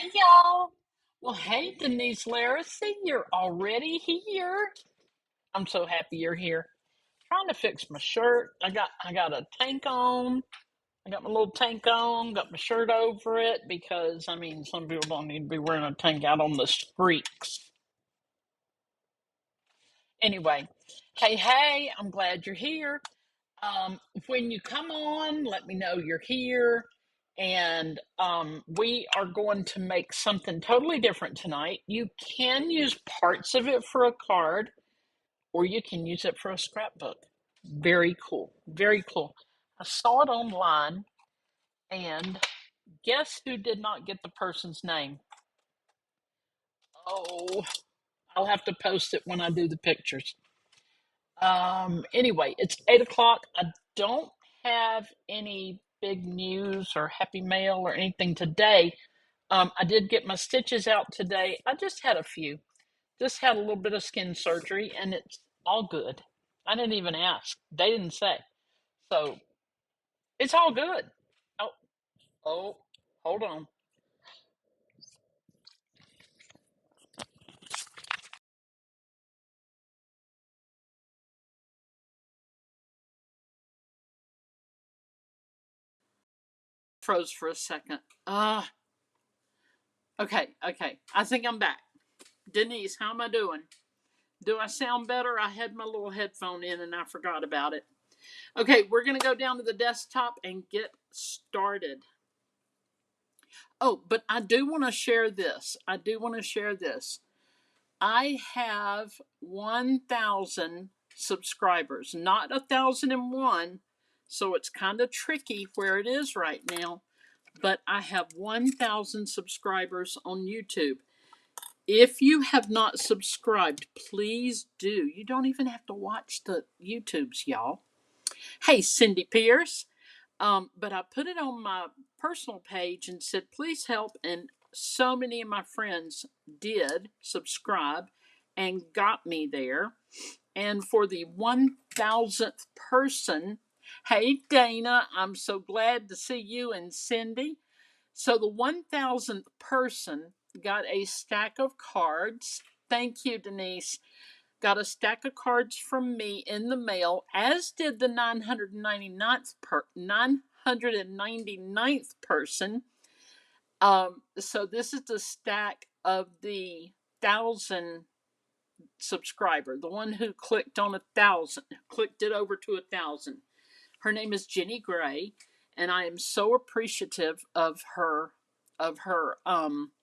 Hey y'all. Well, hey Denise Larissy, you're already here. I'm so happy you're here. Trying to fix my shirt. I got a tank on. I got my little tank on, got my shirt over it because some people don't need to be wearing a tank out on the streets. Anyway, hey, I'm glad you're here. When you come on, let me know you're here. And we are going to make something totally different tonight. You can use parts of it for a card, or you can use it for a scrapbook. Very cool. Very cool. I saw it online, and guess who did not get the person's name? Oh, I'll have to post it when I do the pictures. Anyway, it's 8 o'clock. I don't have any big news or happy mail or anything today. I did get my stitches out today. I just had a few. Just had a little bit of skin surgery, and it's all good. I didn't even ask. They didn't say. So it's all good. Oh, oh, hold on. Froze for a second. Okay. I think I'm back. Denise, how am I doing? Do I sound better? I had my little headphone in and I forgot about it. Okay, we're going to go down to the desktop and get started. Oh, but I do want to share this. I have 1,000 subscribers, not 1,001. So it's kind of tricky where it is right now. But I have 1,000 subscribers on YouTube. If you have not subscribed, please do. You don't even have to watch the YouTubes, y'all. Hey, Cindy Pierce. But I put it on my personal page and said, please help. And so many of my friends did subscribe and got me there. And for the 1,000th person, hey, Dana, I'm so glad to see you and Cindy. So the 1,000th person got a stack of cards. Thank you, Denise. Got a stack of cards from me in the mail, as did the 999th person. So this is the stack of the 1,000 subscriber, the one who clicked on 1,000, clicked it over to 1,000. Her name is Jenny Gray, and I am so appreciative of her of her um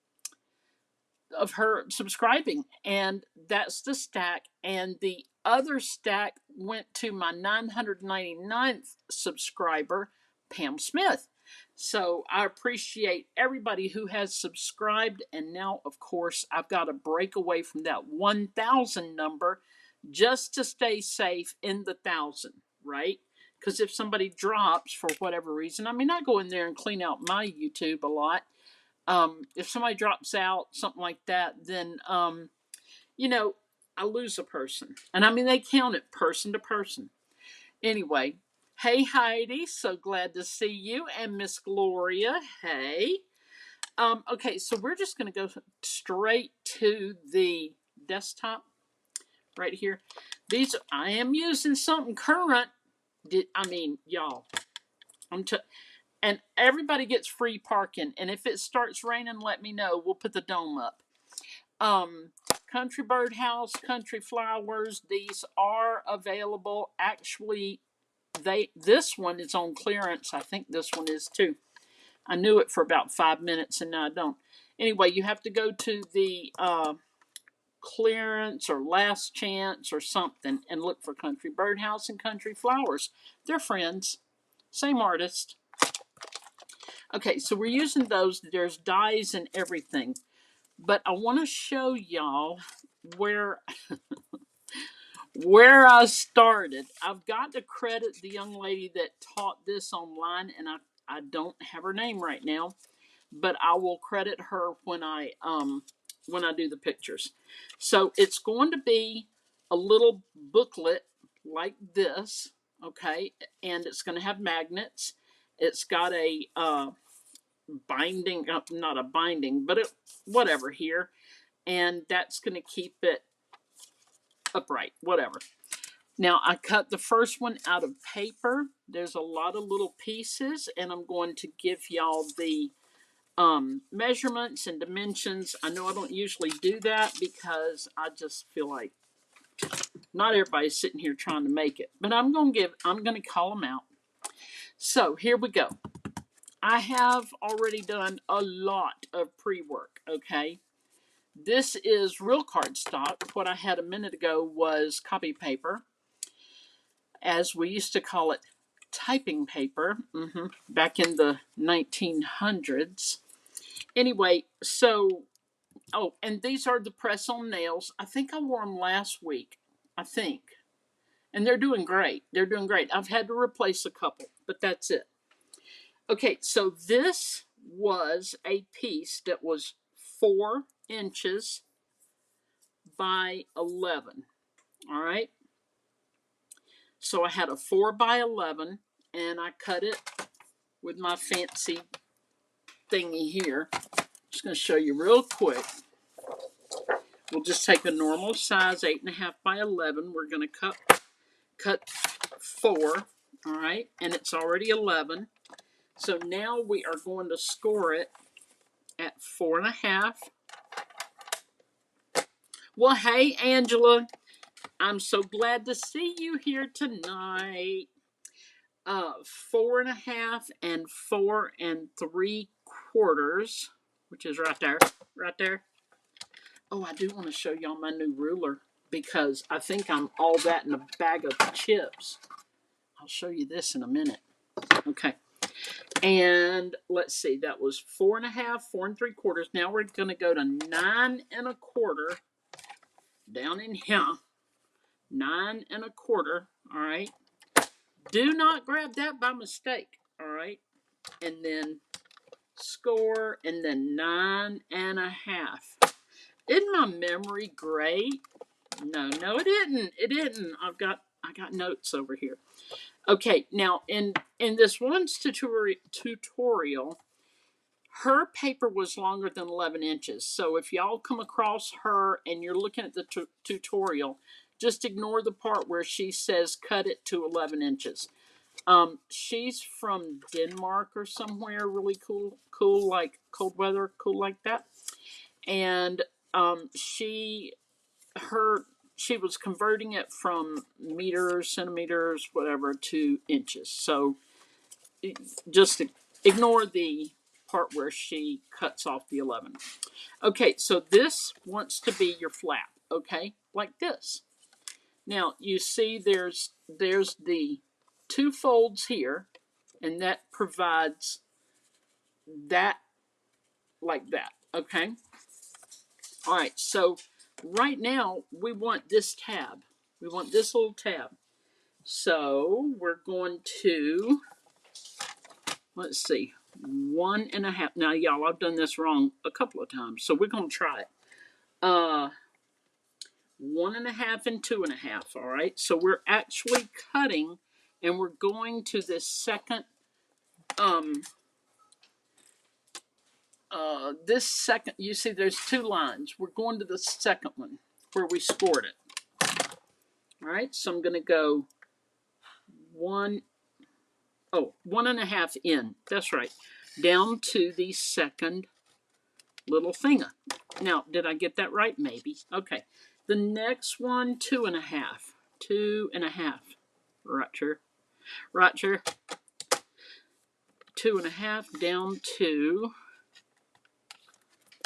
of her subscribing. And that's the stack. And the other stack went to my 999th subscriber, Pam Smith. So I appreciate everybody who has subscribed. And now, of course, I've got to break away from that 1,000 number just to stay safe in the 1,000, right? Because if somebody drops for whatever reason, I go in there and clean out my YouTube a lot. If somebody drops out, something like that, then, you know, I lose a person. And they count it person to person. Anyway, hey, Heidi, so glad to see you. And Miss Gloria, hey. Okay, so we're just going to go straight to the desktop right here. I am using something current. Y'all, and everybody gets free parking. And if it starts raining, let me know. We'll put the dome up. Country Birdhouse, Country Flowers, these are available. Actually, this one is on clearance. I think this one is too. I knew it for about 5 minutes and now I don't. Anyway, you have to go to the clearance or last chance or something and look for Country Birdhouse and Country Flowers. They're friends, same artist. Okay, so we're using those. There's dies and everything. But I want to show y'all where I started. I've got to credit the young lady that taught this online, and I don't have her name right now, but I will credit her when I do the pictures. So it's going to be a little booklet like this, okay, and it's going to have magnets. It's got a binding, not a binding, but whatever here. And that's going to keep it upright, whatever. Now, I cut the first one out of paper. There's a lot of little pieces, and I'm going to give y'all the measurements and dimensions. I know I don't usually do that because I just feel like not everybody's sitting here trying to make it. But I'm going to call them out. So, here we go. I have already done a lot of pre-work, okay? This is real cardstock. What I had a minute ago was copy paper, as we used to call it, typing paper, back in the 1900s. Anyway, so, oh, and these are the press-on nails. I think I wore them last week, I think. And they're doing great. They're doing great. I've had to replace a couple, but that's it. Okay, so this was a piece that was 4 inches by 11. All right. So I had a 4 by 11, and I cut it with my fancy thingy here. Just going to show you real quick. We'll just take a normal size 8.5 by 11. We're going to cut 4. All right, and it's already 11. So now we are going to score it at 4.5. Well, hey, Angela, I'm so glad to see you here tonight. 4.5 and 4 3/4, which is right there, right there. Oh, I do want to show y'all my new ruler because I think I'm all that in a bag of chips. I'll show you this in a minute. Okay. And let's see, that was 4.5, 4 3/4. Now we're going to go to 9.25 down in here. 9.25. All right. Do not grab that by mistake. All right. And then score, and then 9.5. Isn't my memory great? No, it didn't. It didn't. I got notes over here. Okay, now in this one's tutorial, her paper was longer than 11 inches. So if y'all come across her and you're looking at the tutorial, just ignore the part where she says cut it to 11 inches. She's from Denmark or somewhere really cool, like cold weather, cool like that. And she was converting it from meters, centimeters, whatever, to inches. So just ignore the part where she cuts off the 11. Okay, so this wants to be your flap, okay, like this. Now, you see there's the 2 folds here, and that provides that like that, okay? All right, so right now we want this tab. We want this little tab. So we're going to, let's see, 1.5. Now, y'all, I've done this wrong a couple of times, so we're going to try it. 1.5 and 2.5, all right? So we're actually cutting, and we're going to this second, you see there's 2 lines. We're going to the second one where we scored it. All right, so I'm going to go 1.5 in. That's right. Down to the second little finger. Now, did I get that right? Maybe. Okay. The next one, 2.5. 2.5. Roger. 2.5 down to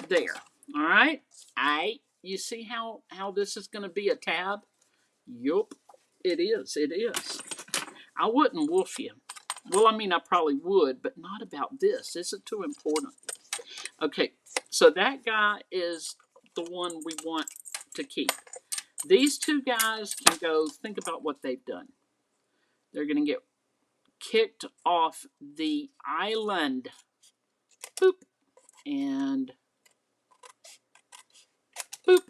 there. All right. You see how this is going to be a tab? Yup. It is. I wouldn't wolf you. Well, I mean, I probably would, but not about this. This is too important. Okay, so that guy is the one we want to keep. These 2 guys can go, think about what they've done. They're going to get kicked off the island. Boop. And boop.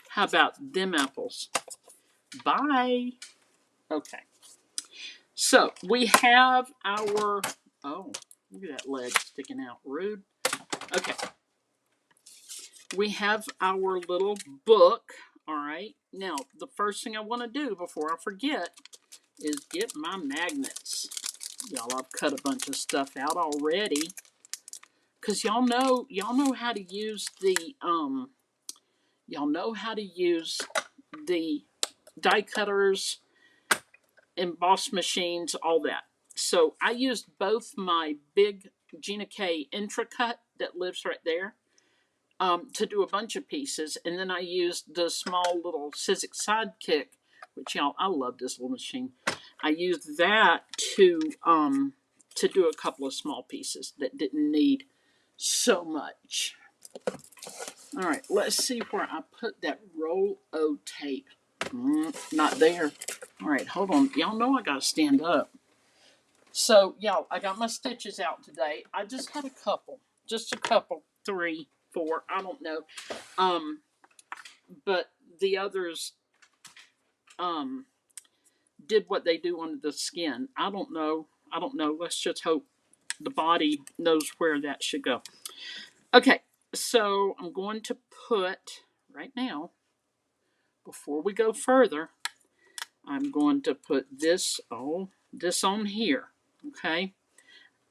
How about them apples? Bye. Okay. So we have our, Look at that leg sticking out. Rude. Okay. We have our little book. All right. Now, the first thing I want to do before I forget is get my magnets. Y'all, I've cut a bunch of stuff out already. Because y'all know how to use the, die cutters, emboss machines, all that. So I used both my big Gina K Intracut that lives right there to do a bunch of pieces, and then I used the small little Sizzix Sidekick, which y'all, I love this little machine. I used that to do a couple of small pieces that didn't need so much. All right, let's see where I put that roll o tape. Not there. All right, hold on. Y'all know I gotta stand up. So, y'all, I got my stitches out today. I just had a couple. Just a couple. 3, 4, I don't know. But the others did what they do under the skin. I don't know. Let's just hope the body knows where that should go. Okay, so I'm going to put, right now, before we go further, I'm going to put this on here, okay?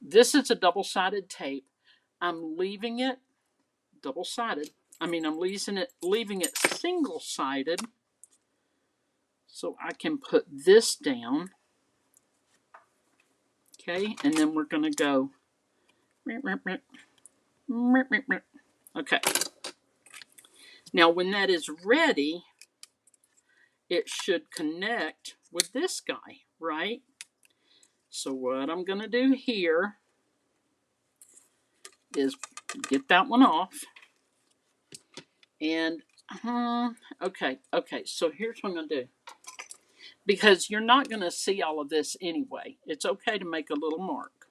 This is a double-sided tape. I'm leaving it double-sided. I'm leaving it single-sided so I can put this down, okay? And then we're going to go, okay. Now, when that is ready, it should connect with this guy, right? So what I'm going to do here is get that one off. And, okay, so here's what I'm going to do. Because you're not going to see all of this anyway. It's okay to make a little mark.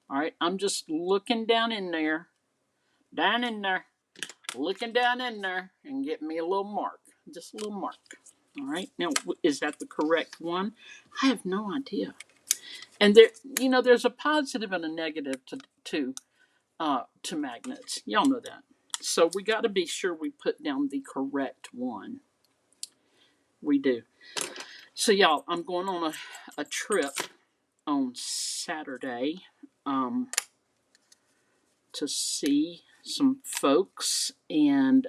All right, I'm just looking down in there, looking down in there, and get me a little mark. Just a little mark. All right, now, is that the correct one? I have no idea. And there, there's a positive and a negative to magnets. Y'all know that. So we got to be sure we put down the correct one. We do. So y'all, I'm going on a trip on Saturday to see some folks, and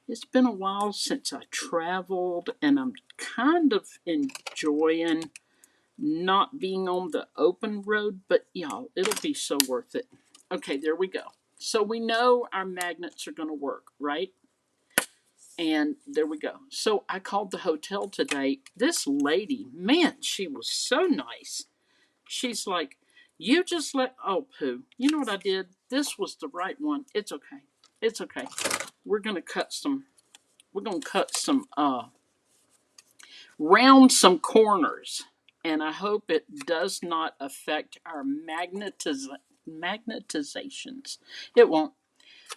it's been a while since I traveled, and I'm kind of enjoying not being on the open road, but y'all, it'll be so worth it. Okay, there we go. So we know our magnets are going to work, right? And there we go. So I called the hotel today. This lady, man, she was so nice. She's like, you just oh, poo. You know what I did? This was the right one. It's okay. It's okay. We're going to cut some, round some corners. And I hope it does not affect our magnetizations. It won't.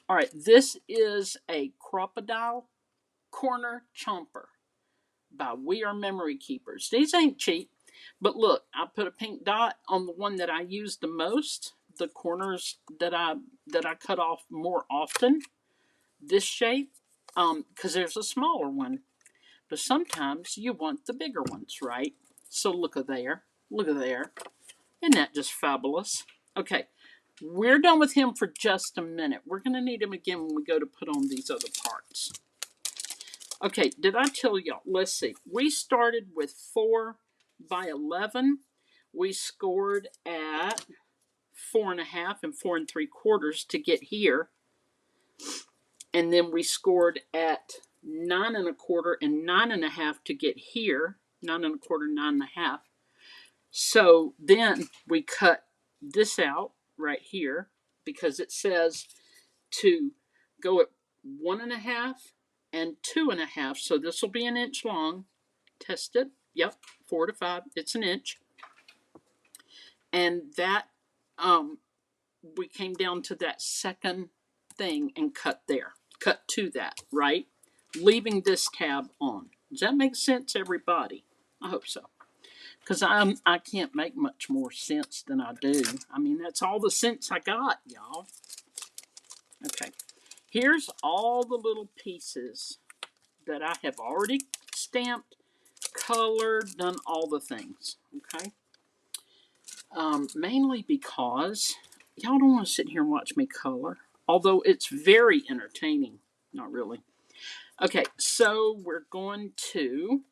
All right, this is a Crocodile Corner Chomper by We Are Memory Keepers. These ain't cheap, but look, I put a pink dot on the one that I use the most, the corners that I cut off more often, this shape, because there's a smaller one, but sometimes you want the bigger ones, right? So look at there. Isn't that just fabulous? Okay, we're done with him for just a minute. We're going to need him again when we go to put on these other parts. Okay, did I tell y'all? Let's see. We started with 4 by 11. We scored at 4.5 and 4 3/4 to get here. And then we scored at 9 1/4 and 9 1/2 to get here. 9 1/4, 9 1/2. So then we cut this out right here because it says to go at 1 1/2 and 2 1/2. So this will be an inch long. Test it. Yep, 4 to 5. It's an inch. And that we came down to that second thing and cut there. Cut to that, right? Leaving this tab on. Does that make sense, everybody? I hope so. because I can't make much more sense than I do. I mean, that's all the sense I got, y'all. Okay, here's all the little pieces that I have already stamped, colored, done all the things. Okay, mainly because y'all don't want to sit here and watch me color, although it's very entertaining. Not really. Okay, so we're going to.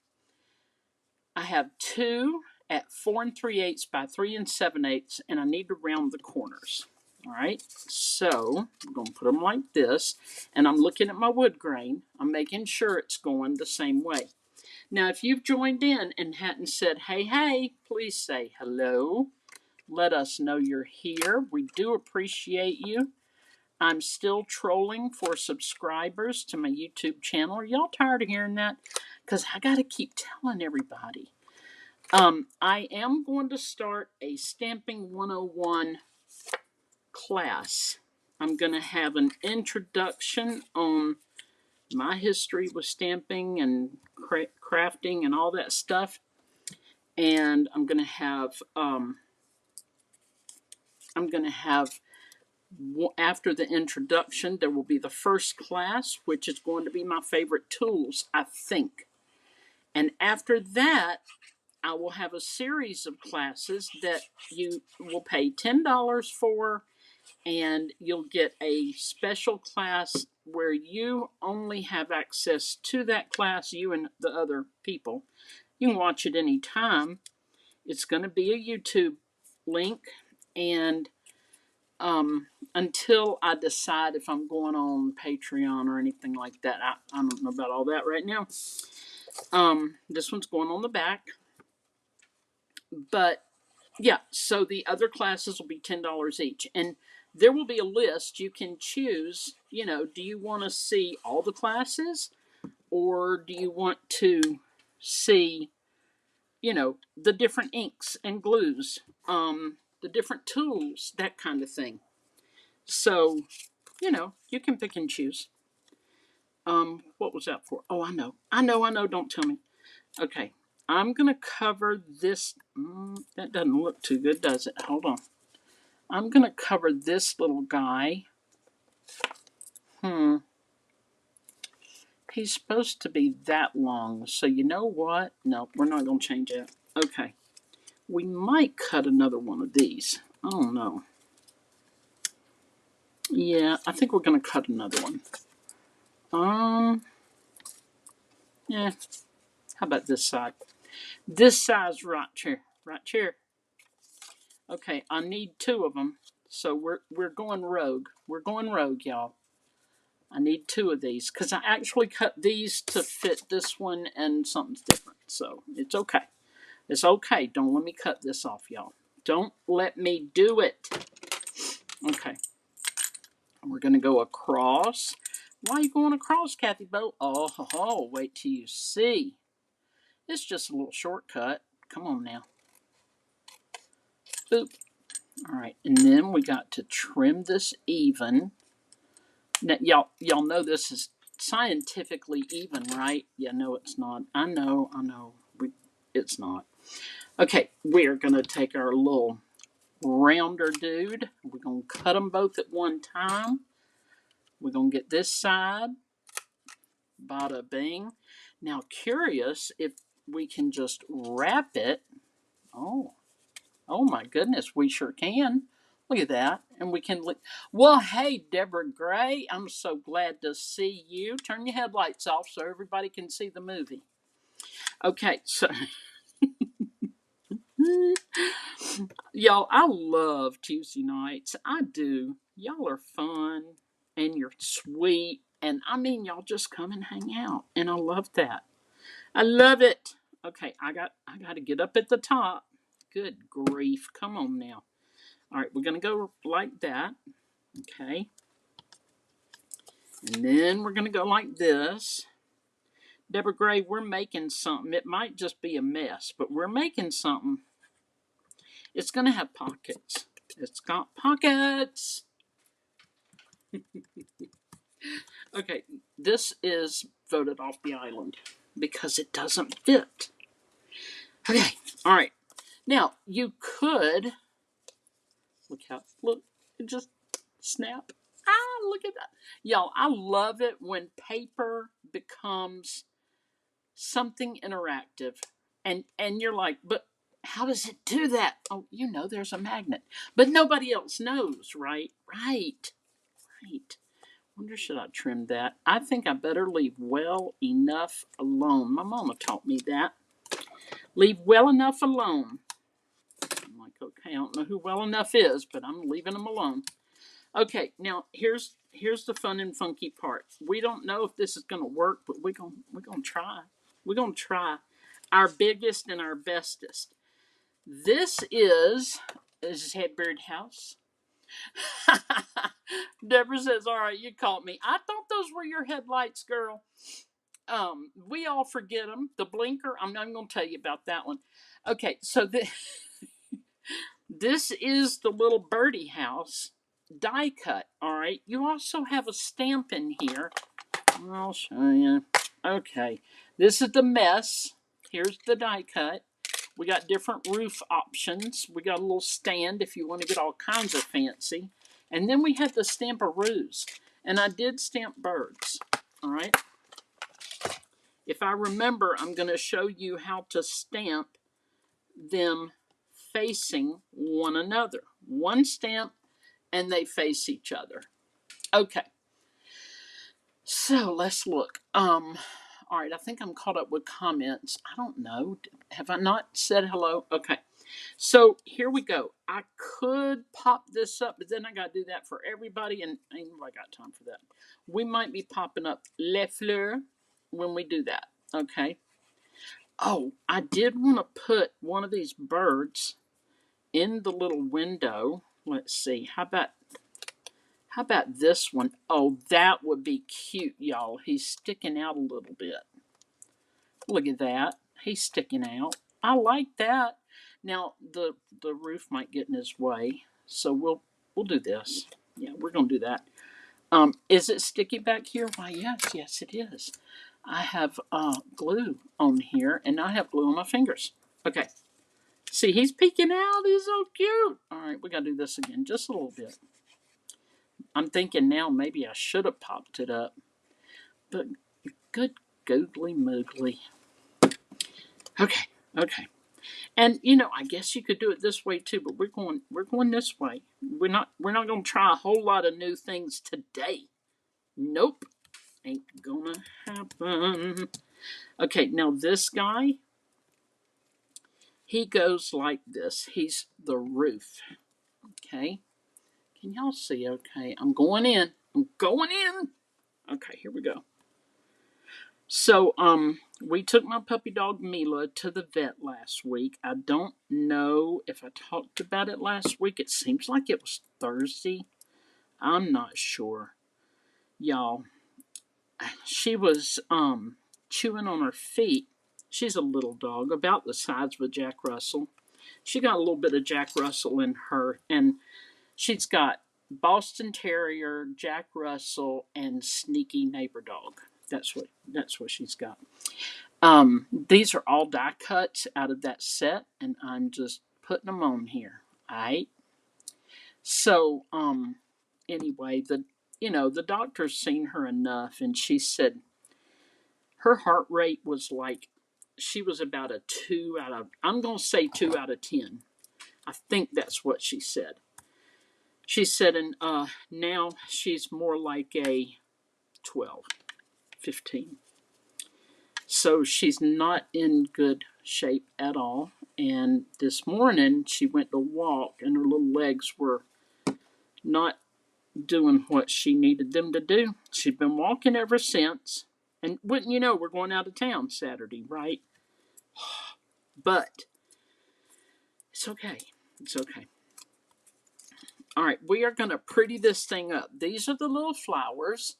I have 2 at 4 3/8 by 3 7/8, and I need to round the corners. All right, so I'm going to put them like this, and I'm looking at my wood grain. I'm making sure it's going the same way. Now, if you've joined in and hadn't said, hey, hey, please say hello. Let us know you're here. We do appreciate you. I'm still trolling for subscribers to my YouTube channel. Are y'all tired of hearing that? Because I got to keep telling everybody. I am going to start a Stamping 101 class. I'm going to have an introduction on my history with stamping and crafting and all that stuff. And I'm going to have after the introduction, there will be the first class, which is going to be my favorite tools, I think. And after that, I will have a series of classes that you will pay $10 for, and you'll get a special class where you only have access to that class, you and the other people. You can watch it anytime. It's going to be a YouTube link, and until I decide if I'm going on Patreon or anything like that, I don't know about all that right now. This one's going on the back. But yeah, so the other classes will be $10 each. And there will be a list. You can choose, do you want to see all the classes? Or do you want to see, the different inks and glues, the different tools, that kind of thing. So, you can pick and choose. What was that for? Oh, I know. Don't tell me. Okay. I'm going to cover this. That doesn't look too good, does it? Hold on. I'm going to cover this little guy. He's supposed to be that long. So you know what? No, we're not going to change that. Okay. We might cut another one of these. I don't know. Yeah, I think we're going to cut another one. Yeah. How about this side? This size right here. Right here. Okay, I need 2 of them. So we're going rogue. We're going rogue, y'all. I need 2 of these because I actually cut these to fit this one and something's different. So it's okay. It's okay. Don't let me cut this off, y'all. Don't let me do it. Okay. We're going to go across. Why are you going across, Kathy Bo? Oh, wait till you see. It's just a little shortcut. Come on now. Boop. All right, and then we got to trim this even. Now, y'all know this is scientifically even, right? Yeah, no, it's not. I know. It's not. Okay, we're going to take our little rounder dude. We're going to cut them both at one time. We're going to get this side. Bada bing. Now, curious if we can just wrap it. Oh my goodness, we sure can. Look at that. And we can look. Well, hey, Deborah Gray, I'm so glad to see you. Turn your headlights off so everybody can see the movie. Okay, so y'all, I love Tuesday nights. I do. Y'all are fun and you're sweet. And I mean, y'all just come and hang out. And I love that. I love it. Okay, I got to get up at the top. Good grief. Come on now. All right, we're going to go like that. Okay. And then we're going to go like this. Deborah Gray, we're making something. It might just be a mess, but we're making something. It's going to have pockets. It's got pockets. Okay, this is voted off the island because it doesn't fit. Okay, all right. Now, you could, look, it just snap. Ah, look at that. Y'all, I love it when paper becomes something interactive. And you're like, but how does it do that? Oh, there's a magnet. But nobody else knows, right? Right. Wonder should I trim that? I think I better leave well enough alone. My mama taught me that. Leave well enough alone. I'm like, okay, I don't know who well enough is, but I'm leaving them alone. Okay, now here's the fun and funky part. We don't know if this is gonna work, but we're gonna try. We're gonna try our biggest and our bestest. This is Headbird House. Deborah says, "All right, you caught me. I thought those were your headlights, girl." We all forget them. The blinker. I'm not going to tell you about that one. Okay, so this is the little birdie house die cut. All right. You also have a stamp in here. I'll show you. Okay, this is the mess. Here's the die cut. We got different roof options. We got a little stand if you want to get all kinds of fancy. And then we had the stamp-a-roos. And I did stamp birds. All right. If I remember, I'm going to show you how to stamp them facing one another. One stamp and they face each other. Okay. So let's look. All right, I think I'm caught up with comments. I don't know. Have I not said hello? Okay. So here we go. I could pop this up, but then I got to do that for everybody, and ain't nobody got time for that. We might be popping up Les Fleurs when we do that. Okay. Oh, I did want to put one of these birds in the little window. Let's see. How about this one? Oh, that would be cute, y'all. He's sticking out a little bit. Look at that. He's sticking out. I like that. Now the roof might get in his way, so we'll do this. Yeah, we're gonna do that. Is it sticky back here? Why, yes, it is. I have glue on here, and I have glue on my fingers. Okay. See, he's peeking out. He's so cute. All right, we gotta do this again, just a little bit. I'm thinking now maybe I should have popped it up, but good googly moogly. Okay. And I guess you could do it this way too, but we're going this way. We're not going to try a whole lot of new things today. Nope, ain't gonna happen. Okay, now this guy, he goes like this. He's the roof. Okay, can y'all see? Okay, I'm going in. Okay, here we go. So, we took my puppy dog Mila to the vet last week. I don't know if I talked about it last week. It seems like it was Thursday. I'm not sure. Y'all, she was, chewing on her feet. She's a little dog, about the size of a Jack Russell. She got a little bit of Jack Russell in her, and she's got Boston Terrier, Jack Russell, and sneaky neighbor dog. That's what she's got. These are all die cuts out of that set, and I'm just putting them on here. Alright. So, anyway, the doctor's seen her enough, and she said her heart rate was like, she was about a 2 out of, I'm going to say 2 out of 10. I think that's what she said. She said, and now she's more like a 12, 15. So she's not in good shape at all. And this morning she went to walk and her little legs were not doing what she needed them to do. She's been walking ever since. And wouldn't you know, we're going out of town Saturday, right? But it's okay. It's okay. All right, we are going to pretty this thing up. These are the little flowers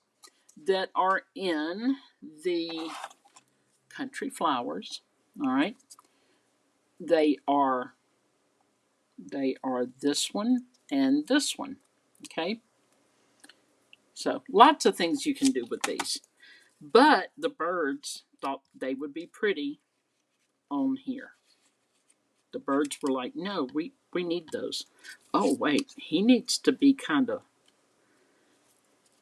that are in the country flowers. All right. They are this one and this one. Okay. So lots of things you can do with these. But the birds thought they would be pretty on here. The birds were like, no, we need those. Oh, wait, he needs to be kind of,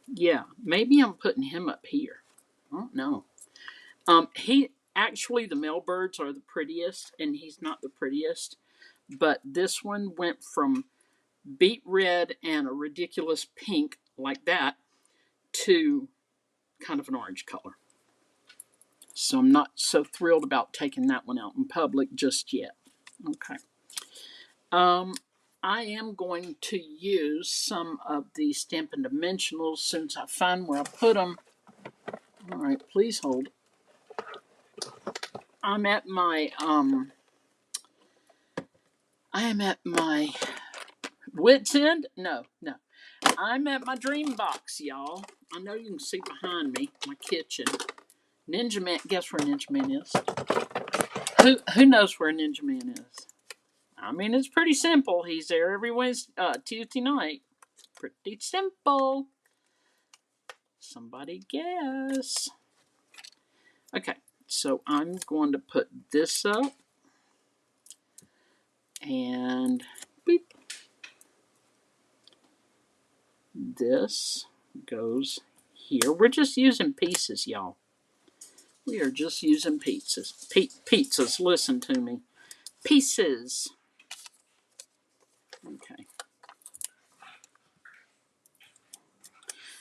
yeah, maybe I'm putting him up here. I don't know. The male birds are the prettiest, and he's not the prettiest. But this one went from beet red and a ridiculous pink like that to kind of an orange color. So I'm not so thrilled about taking that one out in public just yet. Okay. I am going to use some of the Stampin' Dimensionals since I find where I put them. All right, please hold. I'm at my wit's end. No. I'm at my dream box, y'all. I know you can see behind me, my kitchen. Ninja Man. Guess where Ninja Man is? Who knows where Ninja Man is? I mean, it's pretty simple. He's there every Tuesday night. Pretty simple. Somebody guess. Okay, so I'm going to put this up. And beep. This goes here. We're just using pieces, y'all. We are just using pizzas. Pizzas, listen to me. Pieces. Okay.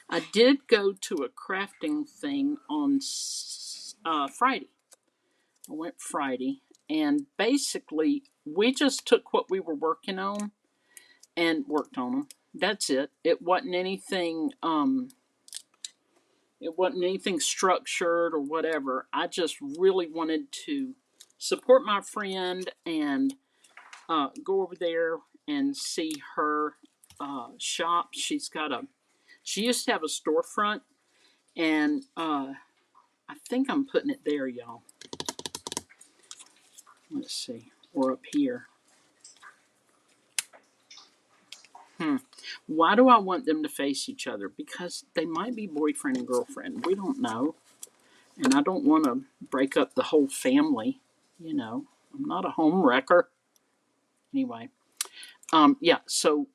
I did go to a crafting thing on Friday. I went Friday, and basically, we just took what we were working on and worked on them. That's it. It wasn't anything. It wasn't anything structured or whatever. I just really wanted to support my friend and go over there and see her shop. She used to have a storefront, and I think I'm putting it there, y'all. Let's see, or up here. Why do I want them to face each other? Because they might be boyfriend and girlfriend. We don't know. And I don't want to break up the whole family. You know, I'm not a home wrecker. Anyway, yeah, so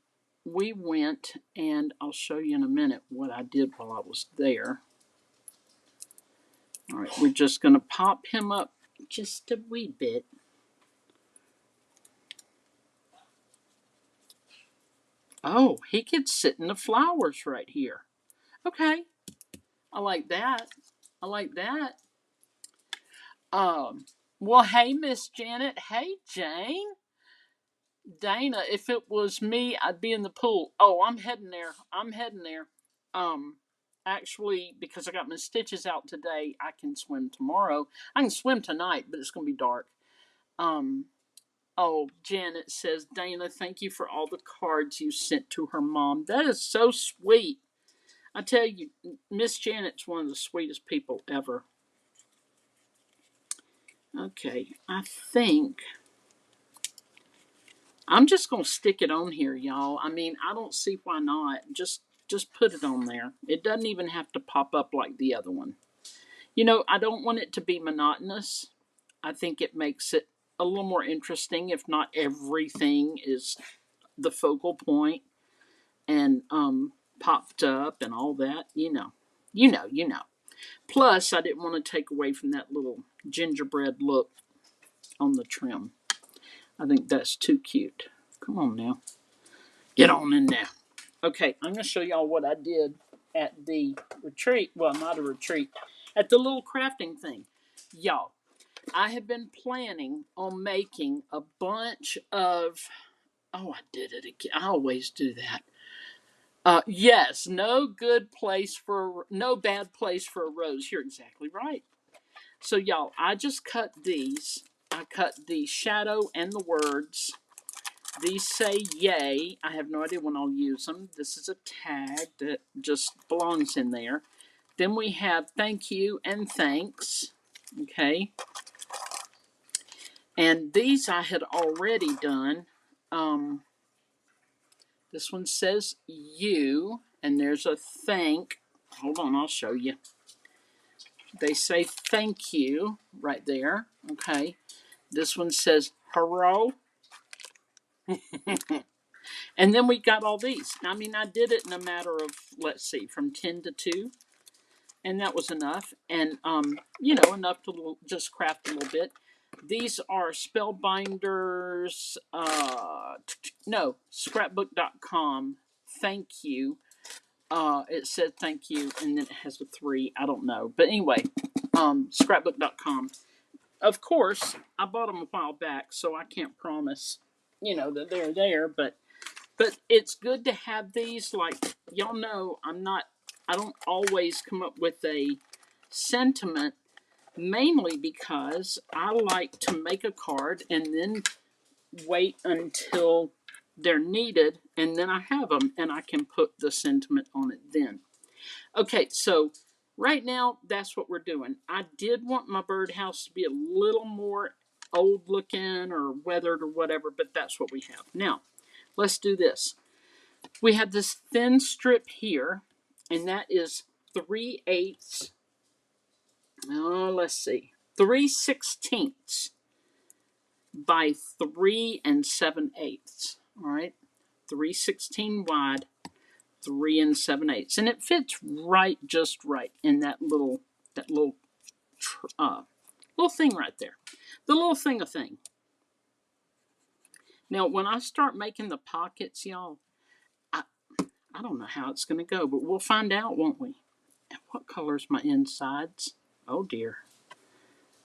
we went, and I'll show you in a minute what I did while I was there. All right, we're just going to pop him up just a wee bit. Oh, he could sit in the flowers right here. Okay, I like that. I like that. Well, hey, Miss Janet. Hey, Jane. Dana, if it was me, I'd be in the pool. Oh, I'm heading there. Actually, because I got my stitches out today, I can swim tomorrow. I can swim tonight, but it's going to be dark. Oh, Janet says, Dana, thank you for all the cards you sent to her mom. That is so sweet. I tell you, Miss Janet's one of the sweetest people ever. Okay, I think I'm just going to stick it on here, y'all. I mean, I don't see why not. Just put it on there. It doesn't even have to pop up like the other one. You know, I don't want it to be monotonous. I think it makes it a little more interesting if not everything is the focal point and popped up and all that. You know. Plus, I didn't want to take away from that little gingerbread look on the trim. I think that's too cute. Come on now. Get on in there. Okay, I'm going to show y'all what I did at the retreat. Well, not a retreat. At the little crafting thing. Y'all, I have been planning on making a bunch of... Oh, I did it again. I always do that. Yes, no bad place for a rose. You're exactly right. So, y'all, I just cut these. I cut the shadow and the words. These say yay. I have no idea when I'll use them. This is a tag that just belongs in there. Then we have thank you and thanks. Okay. And these I had already done. This one says you, and there's a thank. Hold on, I'll show you. They say thank you right there. Okay. This one says hello. And then we got all these. I mean, I did it in a matter of, let's see, from 10 to 2. And that was enough. And, enough to just craft a little bit. These are Spellbinders, no, scrapbook.com. Thank you. It said thank you, and then it has a 3. I don't know. But anyway, scrapbook.com. Of course, I bought them a while back, so I can't promise, that they're there. But it's good to have these. Like, y'all know, I don't always come up with a sentiment, mainly because I like to make a card and then wait until they're needed, and then I have them, and I can put the sentiment on it then. Okay, so right now, that's what we're doing. I did want my birdhouse to be a little more old looking or weathered or whatever, but that's what we have. Now, let's do this. We have this thin strip here, and that is 3/8. Oh, let's see. 3/16 by 3 7/8. All right. 3/16 wide, 3 7/8. And it fits just right in that little thing right there. The little thing of thing. Now, when I start making the pockets, y'all, I don't know how it's going to go, but we'll find out, won't we? And what color's my insides? Oh, dear.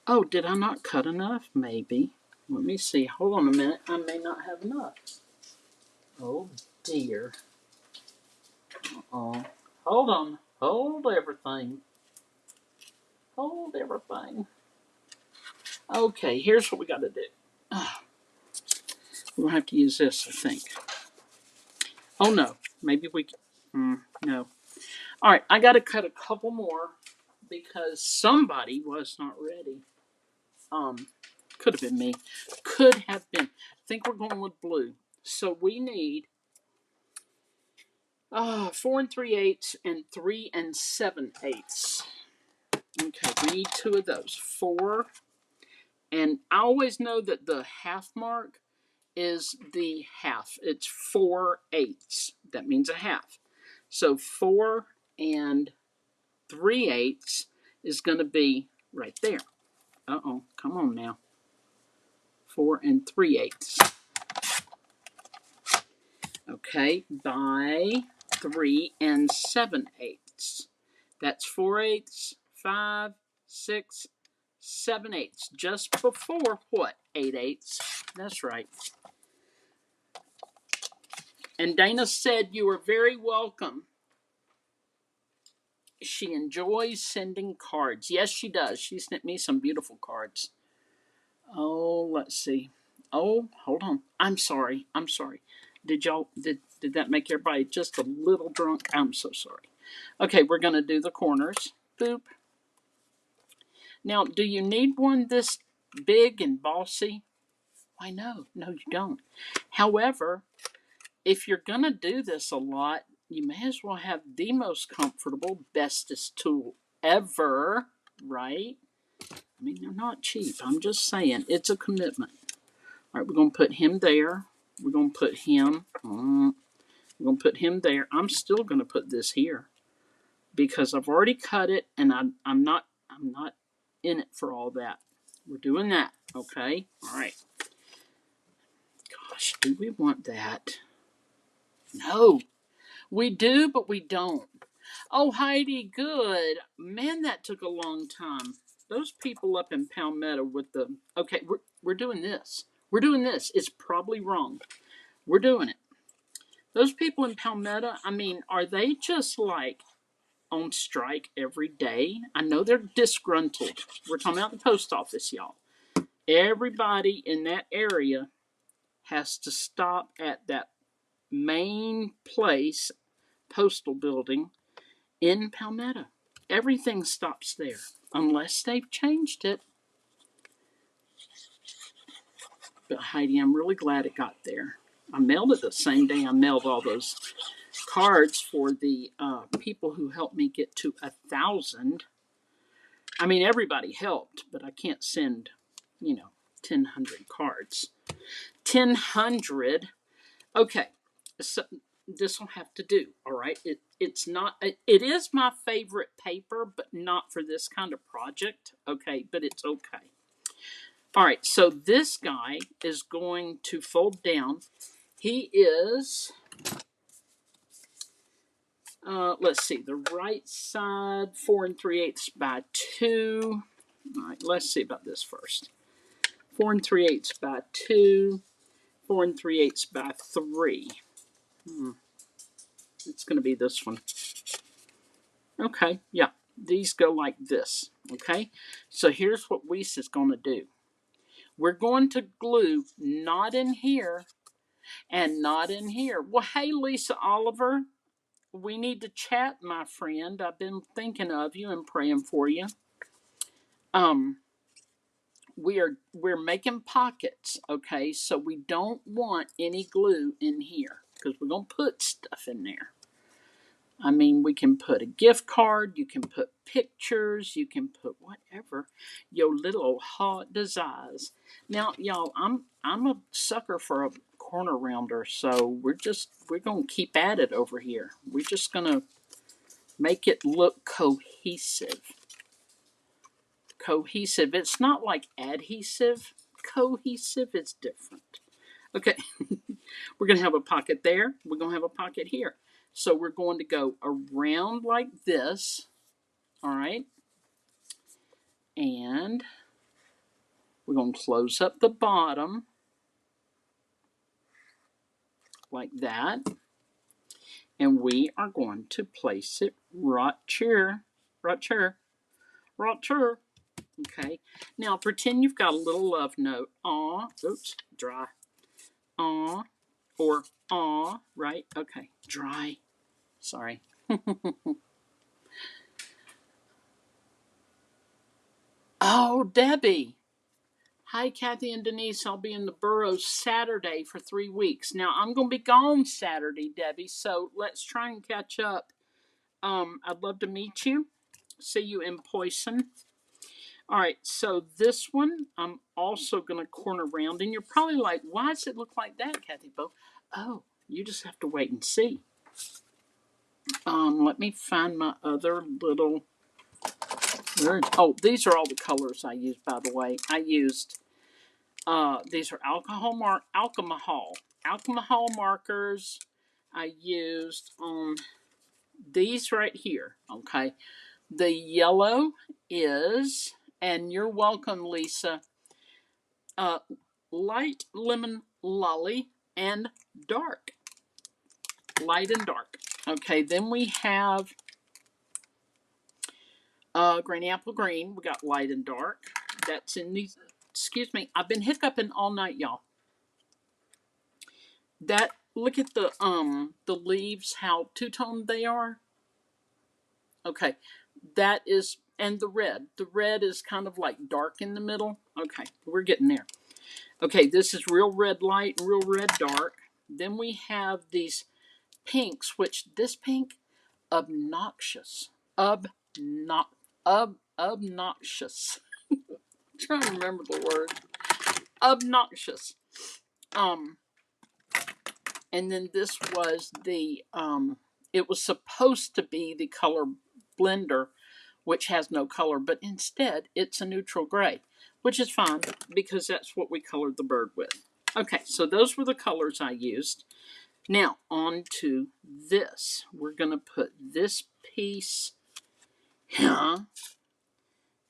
Oh, did I not cut enough? Maybe. Let me see. Hold on a minute. I may not have enough. Oh, dear. Oh, hold on. Hold everything. Hold everything. Okay, here's what we got to do. We'll have to use this, I think. Oh, no. Maybe we can. No. All right, I got to cut a couple more because somebody was not ready. Could have been me. Could have been. I think we're going with blue. So we need 4 3/8 and 3 7/8. Okay, we need 2 of those. 4, and I always know that the half mark is the half. It's 4/8. That means a half. So 4 3/8 is going to be right there. Uh-oh, come on now. 4 3/8. Okay, by 3 7/8. That's 4/8, 5, 6, 7/8. Just before what? 8/8. That's right. And Dana said you are very welcome. She enjoys sending cards. Yes, she does. She sent me some beautiful cards. Oh, let's see. Oh, hold on. I'm sorry. Did that make everybody just a little drunk? I'm so sorry. Okay, we're going to do the corners. Boop. Now, do you need one this big and bossy? Why, no. No, you don't. However, if you're going to do this a lot, you may as well have the most comfortable, bestest tool ever, right? I mean, they're not cheap. I'm just saying, it's a commitment. All right, we're going to put him there. We're going to put him. We're going to put him there. I'm still going to put this here because I've already cut it, and I'm not in it for all that. We're doing that, okay? All right. Gosh, do we want that? No, we do, but we don't. Oh, Heidi, good. Man, that took a long time. Those people up in Palmetto with the... Okay, we're doing this. We're doing this. It's probably wrong. We're doing it. Those people in Palmetto, I mean, are they just like on strike every day? I know they're disgruntled. We're talking about the post office, y'all. Everybody in that area has to stop at that main place, postal building, in Palmetto. Everything stops there, unless they've changed it. But Heidi, I'm really glad it got there. I mailed it the same day I mailed all those cards for the people who helped me get to 1,000. I mean, everybody helped, but I can't send, 1,000 cards. 1,000 Okay, so this will have to do. All right, it's not. It is my favorite paper, but not for this kind of project. Okay, but it's okay. All right, so this guy is going to fold down. He is. Let's see, the right side 4 3/8 by 2. All right, let's see about this first. 4 3/8 by 2. 4 3/8 by 3. It's going to be this one. Okay, yeah, these go like this. Okay, so here's what Lisa's going to do. We're going to glue not in here and not in here. Well, hey, Lisa Oliver, we need to chat, my friend. I've been thinking of you and praying for you. We're making pockets, okay? So we don't want any glue in here because we're gonna put stuff in there. I mean, we can put a gift card, you can put pictures, you can put whatever your little heart desires. Now, y'all, I'm a sucker for a corner rounder, so we're gonna keep at it over here. We're just gonna make it look cohesive. Cohesive. It's not like adhesive. Cohesive is different. Okay, we're going to have a pocket there. We're going to have a pocket here. So we're going to go around like this. All right. And we're going to close up the bottom like that. And we are going to place it right here. Right here. Right here. Okay. Now pretend you've got a little love note. Aw. Oops. Dry. Aw. Or aw. Right? Okay. Dry. Sorry. Oh, Debbie. Hi, Kathy and Denise. I'll be in the Burrows Saturday for 3 weeks. Now, I'm going to be gone Saturday, Debbie, so let's try and catch up. I'd love to meet you. See you in person. All right, so this one I'm also going to corner round, and you're probably like, why does it look like that, Kathy Bo? Oh, you just have to wait and see. Let me find my other little... Oh, these are all the colors I used, by the way. I used... these are alcohol markers. I used these right here. Okay, the yellow is, and you're welcome, Lisa. Light lemon lolly and dark, light and dark. Okay, then we have granny apple green. We got light and dark. That's in these. Excuse me, I've been hiccuping all night, y'all. That, look at the leaves, how two-toned they are. Okay, that is, and the red. The red is kind of like dark in the middle. Okay, we're getting there. Okay, this is real red light and real red dark. Then we have these pinks, which this pink, obnoxious. Obnoxious. I'm trying to remember the word. Obnoxious. And then this was the, it was supposed to be the color blender, which has no color, but instead it's a neutral gray, which is fine because that's what we colored the bird with. Okay, so those were the colors I used. Now, on to this. We're going to put this piece here,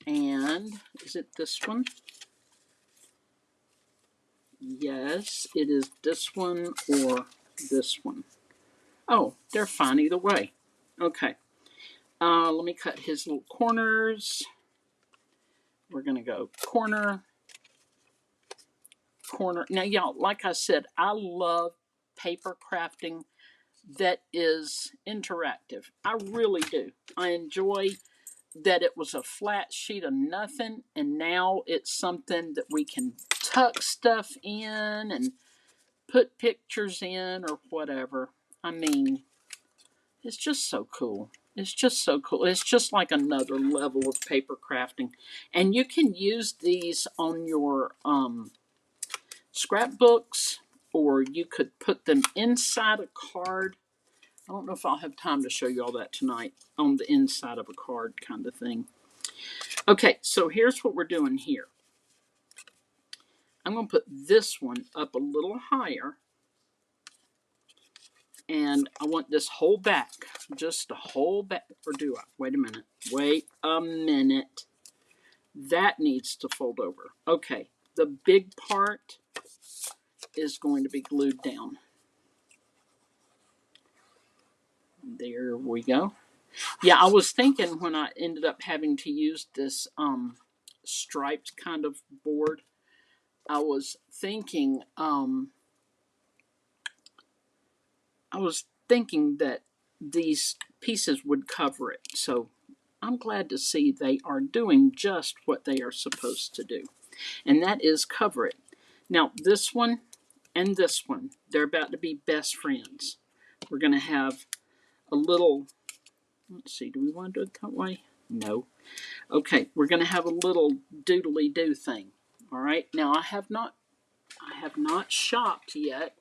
and is it this one? Yes, it is this one or this one. Oh, they're fine either way. Okay. Let me cut his little corners. We're going to go corner, corner. Now, y'all, like I said, I love paper crafting that is interactive. I really do. I enjoy that it was a flat sheet of nothing, and now it's something that we can tuck stuff in and put pictures in or whatever. I mean, it's just so cool. It's just so cool. It's just like another level of paper crafting. And you can use these on your scrapbooks. or you could put them inside a card. I don't know if I'll have time to show you all that tonight on the inside of a card kind of thing. Okay, so here's what we're doing here. I'm going to put this one up a little higher. And I want this whole back, just the whole back, or do I? Wait a minute. Wait a minute. That needs to fold over. Okay, the big part is going to be glued down. There we go. Yeah, I was thinking when I ended up having to use this striped kind of board, I was thinking that these pieces would cover it. So I'm glad to see they are doing just what they are supposed to do. And that is cover it. Now, this one and this one, they're about to be best friends. We're going to have a little, let's see, do we want to do it that way? No. Okay, we're going to have a little doodly-do thing. All right, now I have not shopped yet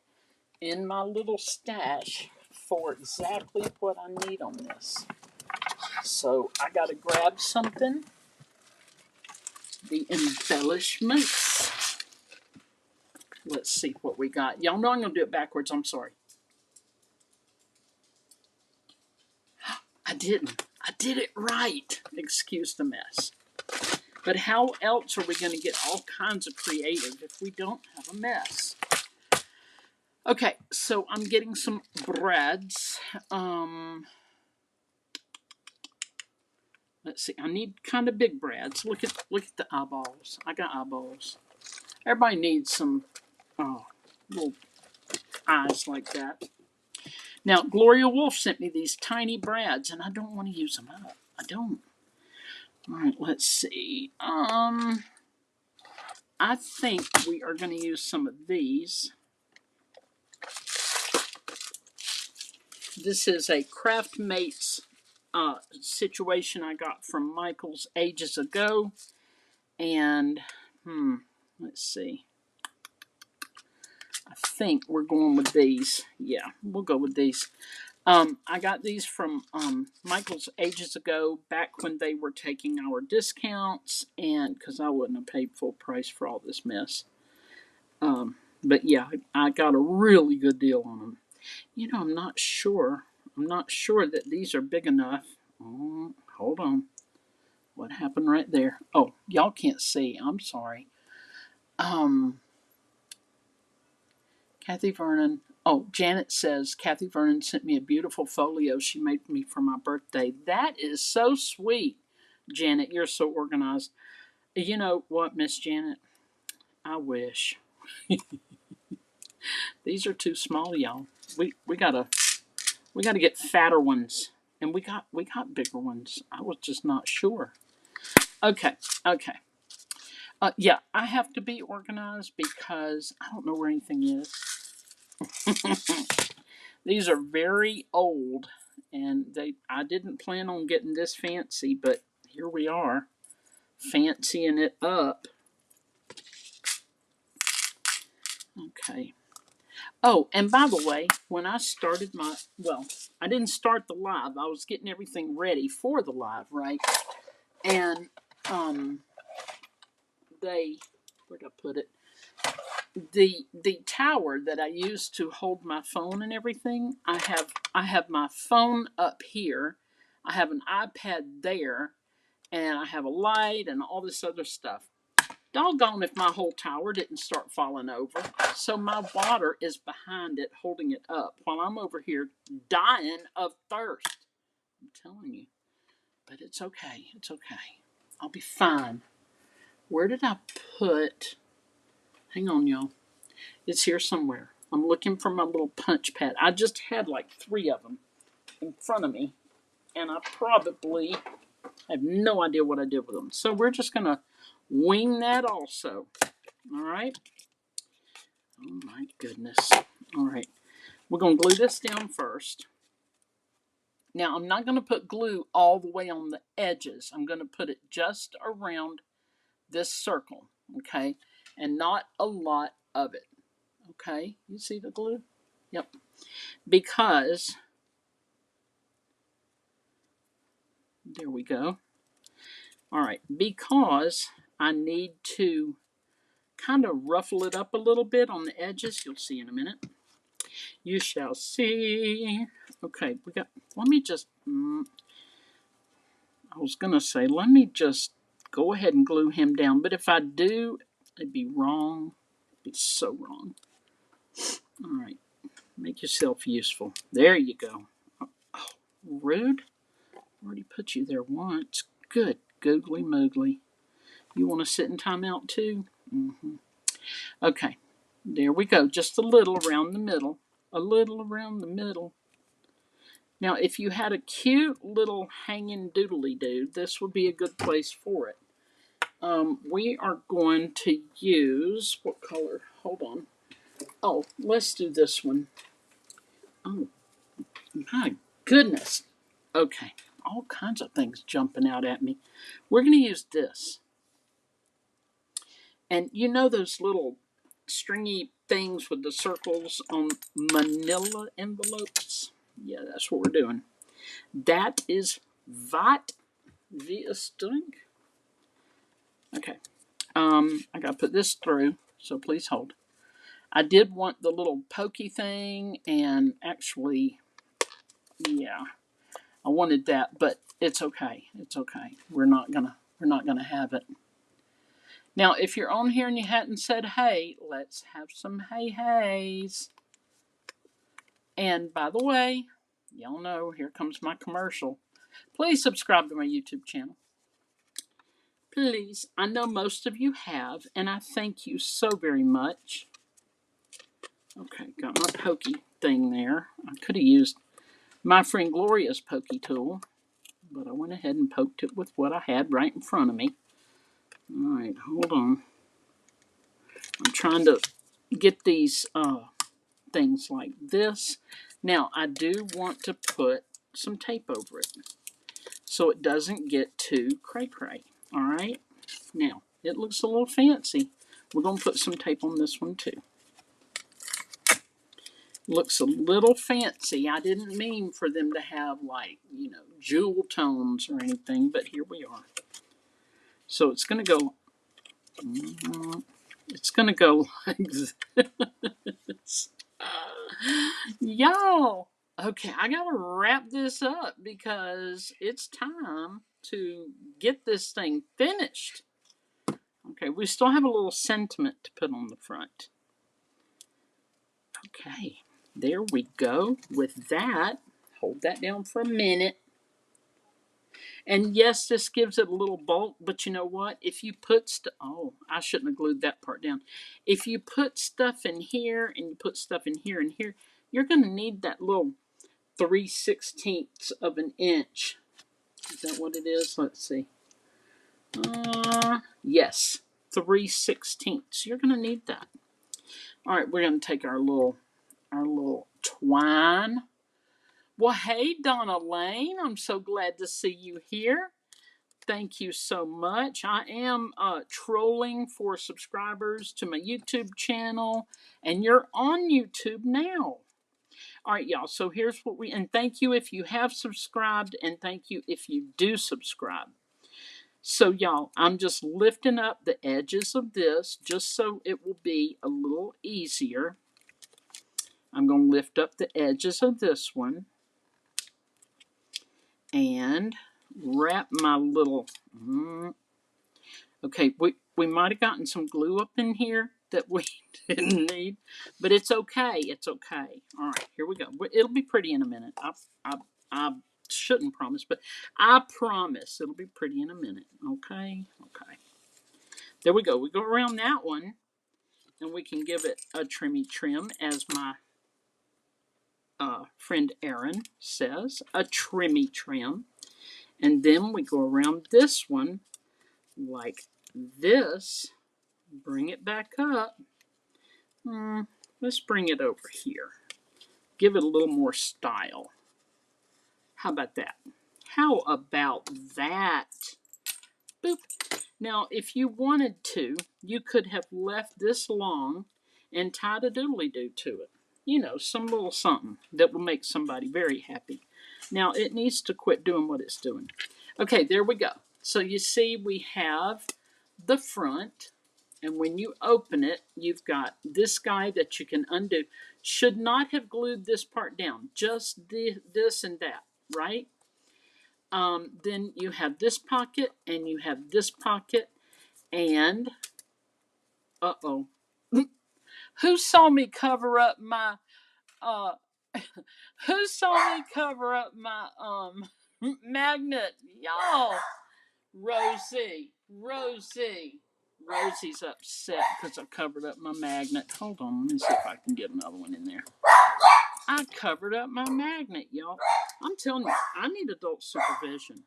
in my little stash for exactly what I need on this. So I got to grab something. The embellishments. Let's see what we got. Y'all know I'm going to do it backwards. I'm sorry. I didn't. I did it right. Excuse the mess. But how else are we going to get all kinds of creative if we don't have a mess? Okay, so I'm getting some brads. Let's see. I need kind of big brads. Look at the eyeballs. I got eyeballs. Everybody needs some little eyes like that. Now, Gloria Wolf sent me these tiny brads, and I don't want to use them up. I don't. All right, let's see. I think we are going to use some of these. This is a Craft Mates situation I got from Michael's ages ago. And, let's see. I think we're going with these. Yeah, we'll go with these. I got these from Michael's ages ago, back when they were taking our discounts, and because I wouldn't have paid full price for all this mess. But yeah, I got a really good deal on them. You know, I'm not sure that these are big enough. Oh, hold on. What happened right there? Oh, y'all can't see. I'm sorry. Kathy Vernon. Oh, Janet says, Kathy Vernon sent me a beautiful folio she made me for my birthday. That is so sweet. Janet, you're so organized. You know what, Miss Janet? I wish. These are too small, y'all. We gotta get fatter ones. And we got bigger ones. I was just not sure. Okay. Yeah, I have to be organized because I don't know where anything is. These are very old, and I didn't plan on getting this fancy, but here we are, fancying it up. Okay. Oh, and by the way, when I started I didn't start the live. I was getting everything ready for the live, right? And where'd I put it? The tower that I use to hold my phone and everything, I have my phone up here, I have an iPad there, and I have a light and all this other stuff. Doggone if my whole tower didn't start falling over. So my water is behind it, holding it up, while I'm over here dying of thirst. I'm telling you. But it's okay. It's okay. I'll be fine. Where did I put... Hang on, y'all. It's here somewhere. I'm looking for my little punch pad. I just had like 3 of them in front of me, and I probably have no idea what I did with them. So we're just going to wing that also. All right? Oh, my goodness. All right. We're going to glue this down first. Now, I'm not going to put glue all the way on the edges. I'm going to put it just around this circle, okay? And not a lot of it. Okay, you see the glue? Yep. Because, there we go. All right, because I need to kind of ruffle it up a little bit on the edges. You'll see in a minute. You shall see. Okay, let me just, I was going to say, let me just go ahead and glue him down. But if I do, it'd be wrong. It'd be so wrong. All right, make yourself useful. There you go. Oh, rude. Already put you there once. Good googly moogly. You want to sit in timeout too? Okay, there we go. Just a little around the middle. A little around the middle. Now, if you had a cute little hanging doodly-doo, this would be a good place for it. We are going to use, what color? Hold on. Oh, let's do this one. Oh, my goodness. Okay, all kinds of things jumping out at me. We're going to use this. And you know those little stringy things with the circles on manila envelopes? Yeah, that's what we're doing. That is what we is doing. Okay. I got to put this through, so please hold. I did want the little pokey thing, and actually, yeah, I wanted that, but it's okay. It's okay. We're not gonna have it. Now, if you're on here and you hadn't said hey, let's have some hey-heys. And by the way, y'all know, here comes my commercial. Please subscribe to my YouTube channel. Please. I know most of you have, and I thank you so very much. Okay, got my pokey thing there. I could have used my friend Gloria's pokey tool, but I went ahead and poked it with what I had right in front of me. All right, hold on. I'm trying to get these things like this. Now, I do want to put some tape over it so it doesn't get too cray-cray. All right? Now, it looks a little fancy. We're going to put some tape on this one too. Looks a little fancy. I didn't mean for them to have, like, you know, jewel tones or anything, but here we are. So it's going to go, like this. Y'all, okay, I got to wrap this up because it's time to get this thing finished. Okay, we still have a little sentiment to put on the front. Okay, there we go. With that, hold that down for a minute. And yes, this gives it a little bulk, but you know what? If you put oh, I shouldn't have glued that part down. If you put stuff in here and you put stuff in here and here, you're going to need that little 3/16 of an inch. Is that what it is? Let's see. Yes, 3/16. You're going to need that. All right, we're going to take our little twine. Well, hey, Donna Lane, I'm so glad to see you here. Thank you so much. I am trolling for subscribers to my YouTube channel, and you're on YouTube now. All right, y'all, so here's what and thank you if you have subscribed, and thank you if you do subscribe. So, y'all, I'm just lifting up the edges of this just so it will be a little easier. I'm going to lift up the edges of this one and wrap my little... Okay, we might have gotten some glue up in here that we didn't need, but it's okay. It's okay. All right, here we go. It'll be pretty in a minute. I shouldn't promise, but I promise it'll be pretty in a minute. Okay? Okay. There we go. We go around that one, and we can give it a trimmy trim, as my friend Erin says, a trimmy trim. And then we go around this one like this. Bring it back up. Let's bring it over here. Give it a little more style. How about that? How about that? Boop. Now, if you wanted to, you could have left this long and tied a doodly-doo to it. You know, some little something that will make somebody very happy. Now, it needs to quit doing what it's doing. Okay, there we go. So you see we have the front, and when you open it, you've got this guy that you can undo. Should not have glued this part down, just this and that, right? Then you have this pocket, and you have this pocket, and, uh-oh. Who saw me cover up my, uh, who saw me cover up my, magnet? Y'all. Rosie's upset because I covered up my magnet. Hold on, let me see if I can get another one in there. I covered up my magnet, y'all. I'm telling you, I need adult supervision.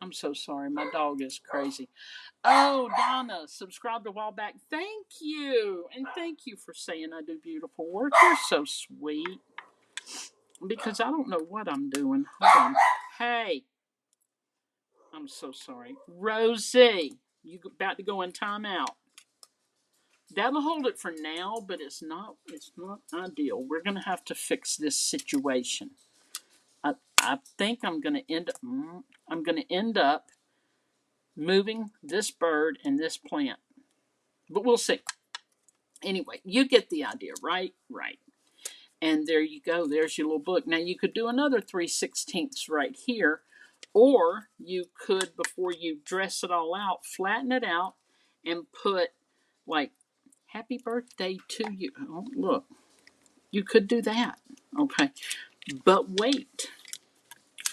I'm so sorry, my dog is crazy. Oh, Donna, subscribed a while back. Thank you. And thank you for saying I do beautiful work. You're so sweet. Because I don't know what I'm doing. Hold on. Hey. I'm so sorry. Rosie, you about to go in timeout. That'll hold it for now, but it's not ideal. We're gonna have to fix this situation. I think I'm gonna end up moving this bird and this plant. But we'll see. Anyway, you get the idea, right? Right. And there you go. There's your little book. Now you could do another 3/16 right here, or you could, before you dress it all out, flatten it out and put like "Happy birthday to you." Oh, look, you could do that. Okay, but wait,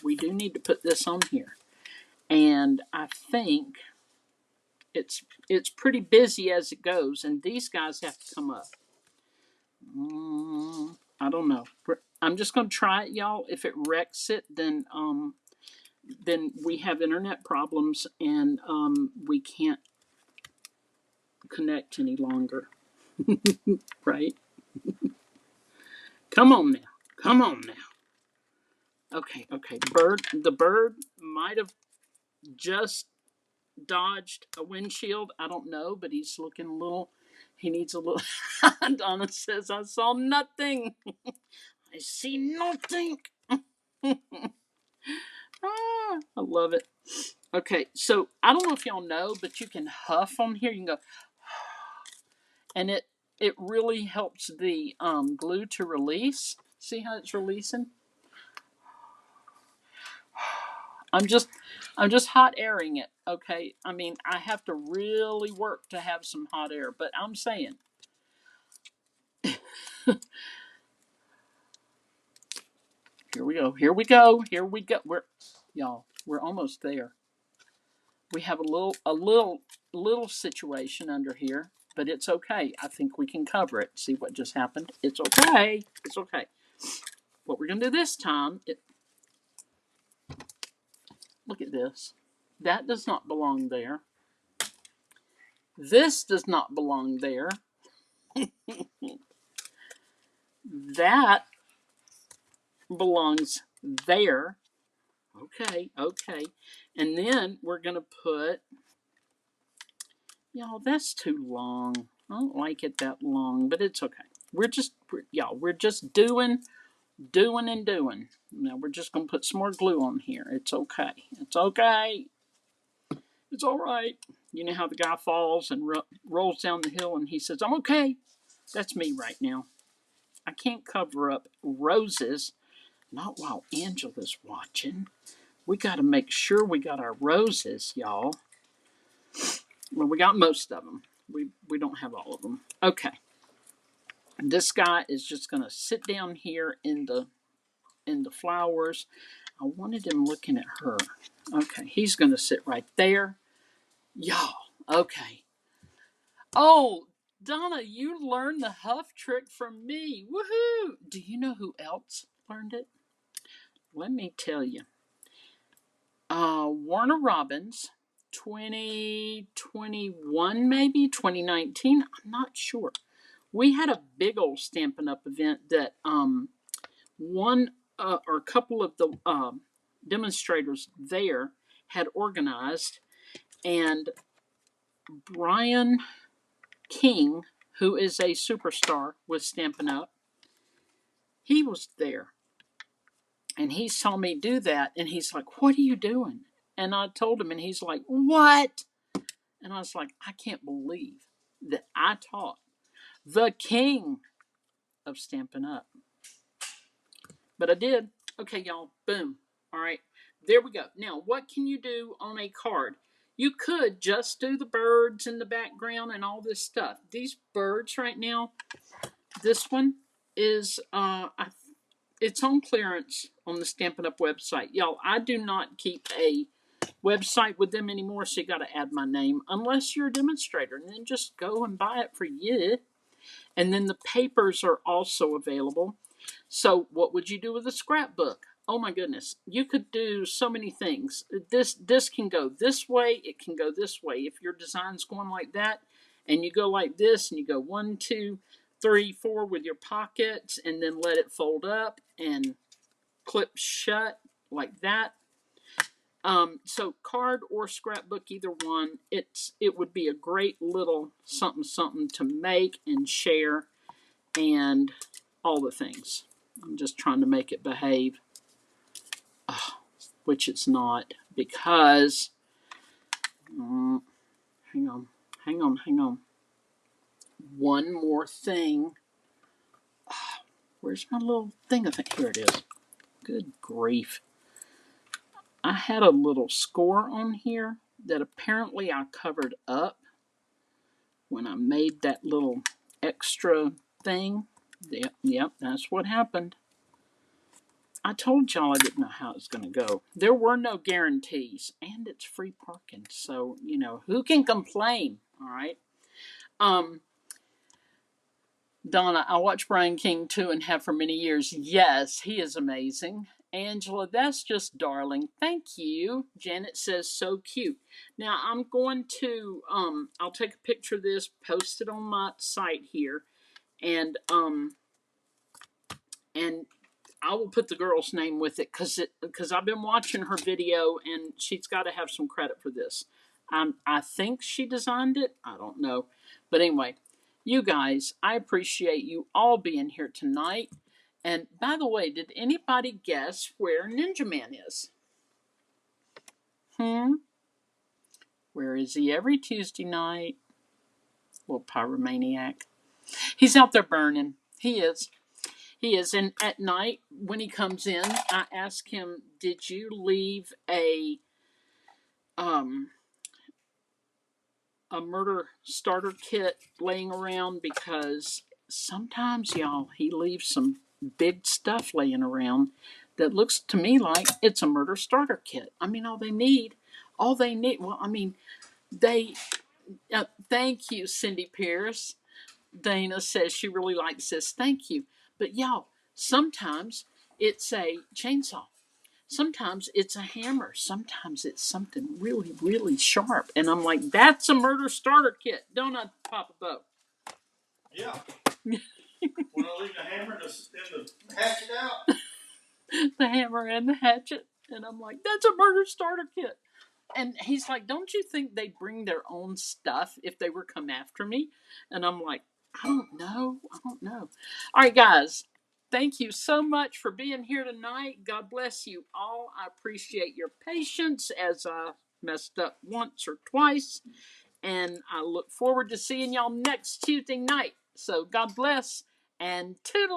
we do need to put this on here, and I think it's pretty busy as it goes, and these guys have to come up. I don't know. I'm just gonna try it, y'all. If it wrecks it, then we have internet problems and we can't connect any longer. Right? Come on now. Come on now. Okay. The bird might have just dodged a windshield. I don't know, but he's looking a little. He needs a little. Donna says, "I saw nothing. I see nothing." I love it. Okay, so I don't know if y'all know, but you can huff on here. You can go, and it really helps the glue to release. See how it's releasing? I'm just hot airing it. Okay, I mean I have to really work to have some hot air, but I'm saying. Here we go. Here we go. Here we go. We're almost there. We have a little situation under here, but it's okay. I think we can cover it. See what just happened? It's okay. It's okay. What we're gonna do this time? Look at this. That does not belong there. This does not belong there. That belongs there. Okay. And then we're going to put, y'all, that's too long. I don't like it that long, but it's okay. We're just doing. Now we're just going to put some more glue on here. It's okay. It's okay. It's all right. You know how the guy falls and rolls down the hill and he says, "I'm okay." That's me right now. I can't cover up roses, not while Angela's watching. We got to make sure we got our roses, y'all. Well, we got most of them. We don't have all of them. Okay. And this guy is just going to sit down here in the flowers. I wanted him looking at her. Okay, he's going to sit right there. Y'all, okay. Oh, Donna, you learned the huff trick from me. Woohoo! Do you know who else learned it? Let me tell you. Warner Robins, 2021 maybe, 2019, I'm not sure. We had a big old Stampin' Up! Event that one or a couple of the demonstrators there had organized, and Brian King, who is a superstar with Stampin' Up, he was there. And he saw me do that, and he's like, "What are you doing?" And I told him, and he's like, "What?" And I was like, "I can't believe that I taught the king of Stampin' Up." But I did. Okay, y'all, boom. All right, there we go. Now, what can you do on a card? You could just do the birds in the background and all this stuff. These birds right now, this one is, it's on clearance on the Stampin' Up website. Y'all, I do not keep a website with them anymore, so you got to add my name unless you're a demonstrator, and then just go and buy it for you. And then the papers are also available. So what would you do with a scrapbook? Oh my goodness, you could do so many things. This can go this way, it can go this way. If your design's going like that, and you go like this, and you go 1, 2, 3, 4 with your pockets, and then let it fold up and clip shut like that. So card or scrapbook, either one, it would be a great little something something to make and share and all the things. I'm just trying to make it behave, which it's not, because hang on. One more thing. Where's my little thing? I think here it is. Good grief. I had a little score on here that apparently I covered up when I made that little extra thing. Yep, that's what happened. I told y'all I didn't know how it was going to go. There were no guarantees, and it's free parking, so, who can complain, all right? Donna, I watch Brian King too and have for many years. Yes, he is amazing. Angela, that's just darling. Thank you. Janet says, so cute. Now, I'm going to, I'll take a picture of this, post it on my site here, and I will put the girl's name with it because I've been watching her video, and she's got to have some credit for this. I think she designed it. I don't know. But anyway, you guys, I appreciate you all being here tonight. And by the way, did anybody guess where Ninja Man is? Where is he every Tuesday night? Little pyromaniac. He's out there burning. He is. He is. And at night, when he comes in, I ask him, did you leave a murder starter kit laying around? Because sometimes, y'all, he leaves some big stuff laying around that looks to me like it's a murder starter kit. I mean, all they need, well, I mean, thank you, Cindy Pierce. Dana says she really likes this. Thank you. But y'all, sometimes it's a chainsaw. Sometimes it's a hammer. Sometimes it's something really, really sharp. And I'm like, that's a murder starter kit. Don't I, Papa Bo? Yeah. When I leave the hammer and the hatchet out. The hammer and the hatchet. And I'm like, that's a murder starter kit. And he's like, don't you think they'd bring their own stuff if they were come after me? And I'm like, I don't know. All right, guys. Thank you so much for being here tonight. God bless you all. I appreciate your patience as I messed up once or twice. And I look forward to seeing y'all next Tuesday night. So God bless and toodle.